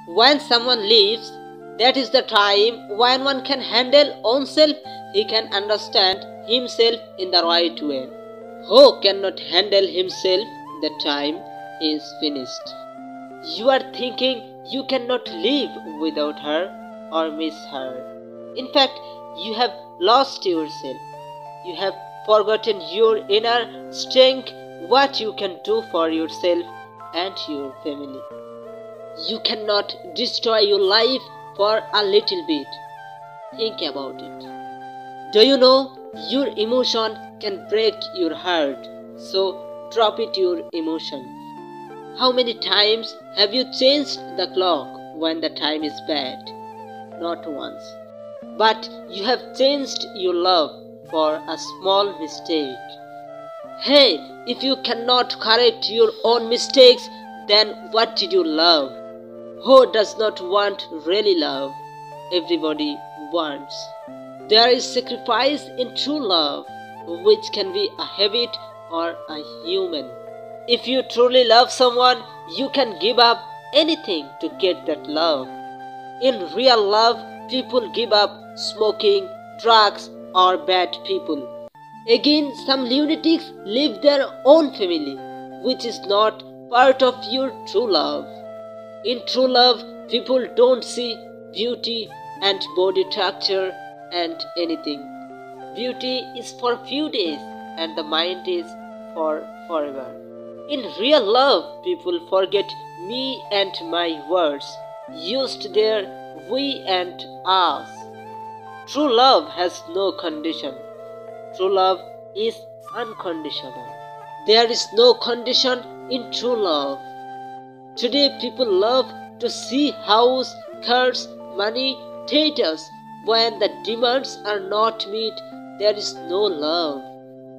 When someone leaves, that is the time when one can handle oneself, he can understand himself in the right way. Who cannot handle himself, the time is finished. You are thinking you cannot live without her or miss her. In fact, you have lost yourself. You have forgotten your inner strength, what you can do for yourself and your family. You cannot destroy your life for a little bit. Think about it. Do you know your emotion can break your heart? So drop it, your emotion. How many times have you changed the clock when the time is bad? Not once. But you have changed your love for a small mistake. Hey, if you cannot correct your own mistakes, then what did you love? Who does not want really love? Everybody wants. There is sacrifice in true love, which can be a habit or a human. If you truly love someone, you can give up anything to get that love. In real love, people give up smoking, drugs, or bad people. Again, some lunatics leave their own family, which is not part of your true love. In true love, people don't see beauty and body structure and anything. Beauty is for few days and the mind is for forever. In real love, people forget me and my words, used their we and us. True love has no condition. True love is unconditional. There is no condition in true love. Today people love to see house, cars, money, theaters. When the demands are not met, there is no love.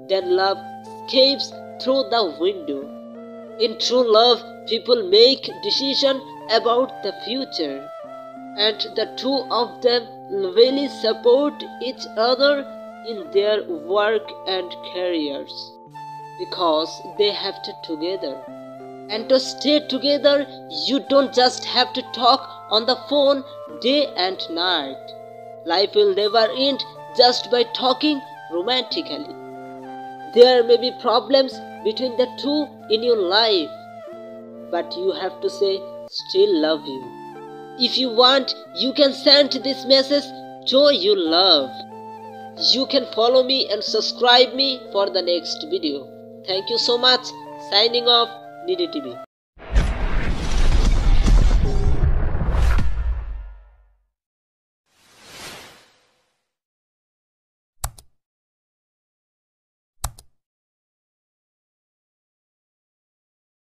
Then love escapes through the window. In true love, people make decisions about the future, and the two of them really support each other in their work and careers because they have to together. And to stay together, you don't just have to talk on the phone day and night. Life will never end just by talking romantically. There may be problems between the two in your life, but you have to say, still love you. If you want, you can send this message to your love. You can follow me and subscribe me for the next video. Thank you so much. Signing off, Nidhi TV.